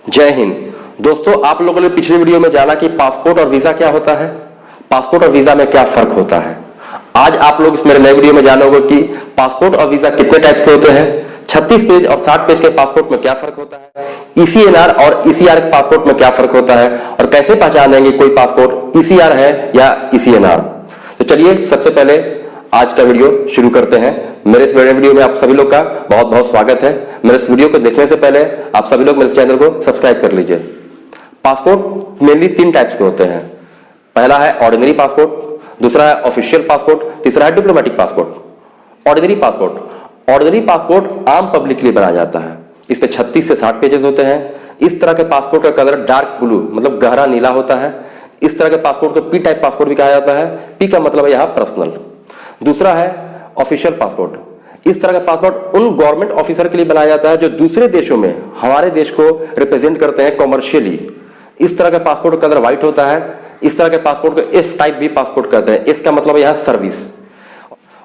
जय हिंद। दोस्तों, आप लोगों ने पिछले वीडियो में जाना कि पासपोर्ट और वीजा क्या होता है, पासपोर्ट और वीजा में क्या फर्क होता है। आज आप लोग इस मेरे नए वीडियो में जानोगे कि पासपोर्ट और वीजा कितने टाइप्स के होते हैं, 36 पेज और 60 पेज के पासपोर्ट में क्या फर्क होता है, ECNR और ECR के पासपोर्ट में क्या फर्क होता है और कैसे पहचानेंगे कोई पासपोर्ट ECR है या ECNR। तो चलिए सबसे पहले आज का वीडियो शुरू करते हैं। मेरे इस वीडियो में आप सभी लोग का बहुत बहुत स्वागत है। मेरे इस वीडियो को देखने से पहले आप सभी लोग मेरे चैनल को सब्सक्राइब कर लीजिए। पासपोर्ट मेनली 3 टाइप्स के होते हैं। पहला है ऑर्डिनरी पासपोर्ट, दूसरा है ऑफिशियल पासपोर्ट, तीसरा है डिप्लोमेटिक पासपोर्ट। ऑर्डिनरी पासपोर्ट आम पब्लिक के लिए बनाया जाता है। इस पे 36 से 60 पेजेस होते हैं। इस तरह के पासपोर्ट का कलर डार्क ब्लू मतलब गहरा नीला होता है। इस तरह के पासपोर्ट को पी टाइप पासपोर्ट भी कहा जाता है। पी का मतलब है यहाँ पर्सनल। दूसरा है ऑफिशियल पासपोर्ट। इस तरह का पासपोर्ट उन गवर्नमेंट ऑफिसर के लिए बनाया जाता है जो दूसरे देशों में हमारे देश को रिप्रेजेंट करते हैं कॉमर्शियली। इस तरह का पासपोर्ट का कलर व्हाइट होता है। इस तरह के पासपोर्ट को एस टाइप भी पासपोर्ट कहते हैं। इसका मतलब यहाँ सर्विस।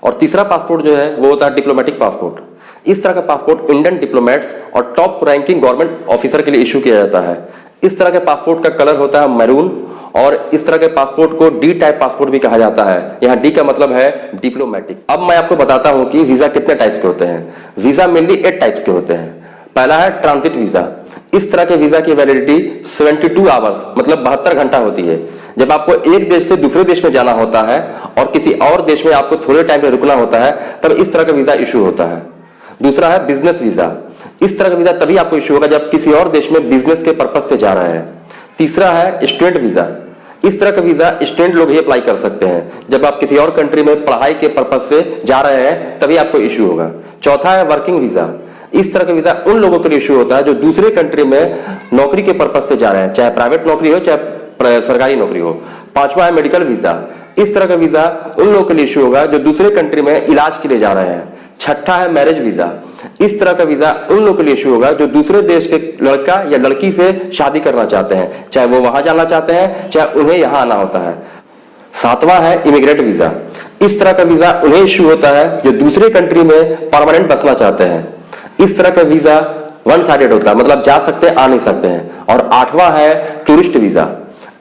और तीसरा पासपोर्ट जो है वो होता है डिप्लोमेटिक पासपोर्ट। इस तरह का पासपोर्ट इंडियन डिप्लोमेट्स और टॉप रैंकिंग गवर्नमेंट ऑफिसर के लिए इशू किया जाता है। इस तरह के पासपोर्ट का कलर होता है मैरून और इस तरह के पासपोर्ट को डी टाइप पासपोर्ट भी कहा जाता है। यहाँ डी का मतलब है डिप्लोमेटिक। अब मैं आपको बताता हूं कि वीजा कितने टाइप्स के होते हैं। वीजा मेनली 8 टाइप्स के होते हैं। पहला है ट्रांजिट वीजा। इस तरह के वीजा की वैलिडिटी 72 आवर्स मतलब 72 घंटा होती है। जब आपको एक देश से दूसरे देश में जाना होता है और किसी और देश में आपको थोड़े टाइम में रुकना होता है तब इस तरह का वीजा इशू होता है। दूसरा है बिजनेस वीजा। इस तरह का वीजा तभी आपको इशू होगा जब किसी और देश में बिजनेस के पर्पज से जा रहे हैं। तीसरा है स्टूडेंट वीजा। इस तरह का वीजा स्टूडेंट लोग ही अप्लाई कर सकते हैं। जब आप किसी और कंट्री में पढ़ाई के पर्पज से जा रहे हैं तभी आपको इशू होगा। चौथा है वर्किंग वीजा। इस तरह का वीजा उन लोगों के लिए इशू होता है जो दूसरे कंट्री में नौकरी के पर्पज से जा रहे हैं, चाहे प्राइवेट नौकरी हो चाहे सरकारी नौकरी हो। पांचवा है मेडिकल वीजा। इस तरह का वीजा उन लोगों के लिए इशू होगा जो दूसरे कंट्री में इलाज के लिए जा रहे हैं। छठा है मैरिज वीजा। इस तरह का वीजा उन लोगों के लिए इशू होगा जो दूसरे देश के लड़का या लड़की से शादी करना चाहते हैं, चाहे वो वहां जाना चाहते हैं चाहे उन्हें यहां आना होता है। सातवां है इमिग्रेट वीजा। इस तरह का वीजा उन्हें इशू होता है जो दूसरे कंट्री में परमानेंट बसना चाहते हैं। इस तरह का वीजा वन साइडेड होता है मतलब जा सकते हैं आ नहीं सकते हैं। और आठवां है टूरिस्ट वीजा।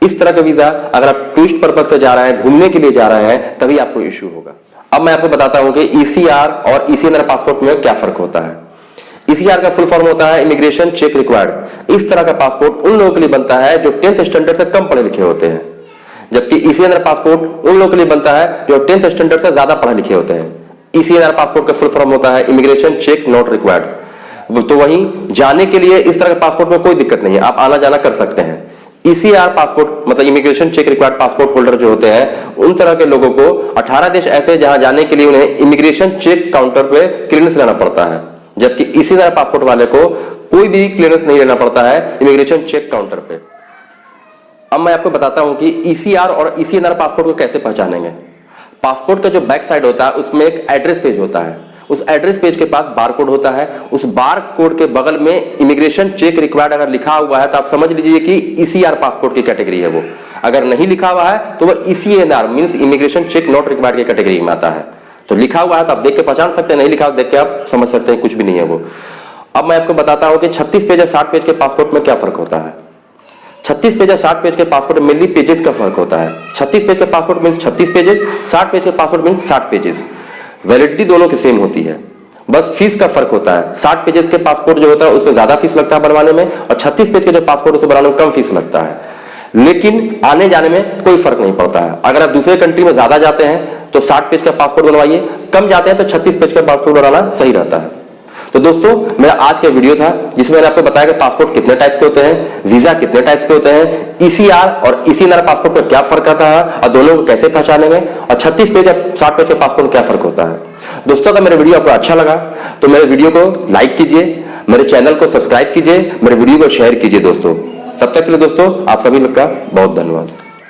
इस तरह का वीजा अगर आप टूरिस्ट पर्पज से जा रहे हैं, घूमने के लिए जा रहे हैं तभी आपको इशू होगा। अब मैं आपको बताता हूं कि ECR और ECNR पासपोर्ट में क्या फर्क होता है। ECR का फुल फॉर्म होता है इमिग्रेशन चेक रिक्वायर्ड। इस तरह का पासपोर्ट उन लोगों के लिए बनता है जो 10th स्टैंडर्ड से कम पढ़े लिखे होते हैं, जबकि ECNR पासपोर्ट उन लोगों के लिए बनता है जो 10th स्टैंडर्ड से ज्यादा पढ़े लिखे होते हैं। ECNR पासपोर्ट का फुल फॉर्म होता है इमिग्रेशन चेक नॉट रिक्वायर्ड। तो वहीं जाने के लिए इस तरह के पासपोर्ट में कोई दिक्कत नहीं है, आप आना जाना कर सकते हैं। ECR पासपोर्ट मतलब immigration check required passport holder जो होते हैं उन तरह के लोगों को 18 देश ऐसे जहां जाने के लिए उन्हें इमिग्रेशन चेक काउंटर पे क्लियरेंस लेना पड़ता है, जबकि ECNR पासपोर्ट वाले को कोई भी क्लियरेंस नहीं लेना पड़ता है इमिग्रेशन चेक काउंटर पे। अब मैं आपको बताता हूं कि ECR और ECNR पासपोर्ट को कैसे पहचानेंगे। पासपोर्ट का जो बैक साइड होता है उसमें एक एड्रेस पेज होता है। उस एड्रेस पेज के पास बार कोड होता है। उस बार कोड के बगल में इमिग्रेशन चेक रिक्वायर्ड अगर लिखा हुआ है तो आप समझ लीजिए कि ECR पासपोर्ट की कैटेगरी है वो। अगर नहीं लिखा हुआ है तो वो ECNR means immigration check not required की कैटेगरी में आता है। तो लिखा हुआ है तो आप देख के पहचान सकते हैं, नहीं लिखा देख के आप समझ सकते हैं कुछ भी नहीं है वो। अब मैं आपको बताता हूं कि 36 पेज या 60 पेज के पासपोर्ट में क्या फर्क होता है। 36 पेज या 60 पेज के पासपोर्ट में मेनली पेजेस का फर्क होता है। 36 पेज के पासपोर्ट मींस 36 पेजेस, 60 पेज के पासपोर्ट मींस 60 पेजेस। वैलिडिटी दोनों की सेम होती है, बस फीस का फर्क होता है। 60 पेजेस के पासपोर्ट जो होता है उसमें ज्यादा फीस लगता है बनवाने में और 36 पेज के जो पासपोर्ट उसे बनाने में कम फीस लगता है, लेकिन आने जाने में कोई फर्क नहीं पड़ता है। अगर आप दूसरे कंट्री में ज्यादा जाते हैं तो 60 पेज का पासपोर्ट बनवाइए, कम जाते हैं तो 36 पेज का पासपोर्ट बनाना सही रहता है। तो दोस्तों, मेरा आज का वीडियो था जिसमें मैंने आपको बताया कि पासपोर्ट कितने टाइप्स के होते हैं, वीजा कितने टाइप्स के होते हैं, ECR और ECNR पासपोर्ट में क्या फर्क आता है और दोनों को कैसे पहचानेंगे, और 36 पेज या 60 पेज के पासपोर्ट में क्या फर्क होता है। दोस्तों, अगर मेरा वीडियो आपको अच्छा लगा तो मेरे वीडियो को लाइक कीजिए, मेरे चैनल को सब्सक्राइब कीजिए, मेरे वीडियो को शेयर कीजिए दोस्तों। तब तक के लिए दोस्तों आप सभी लोग का बहुत धन्यवाद।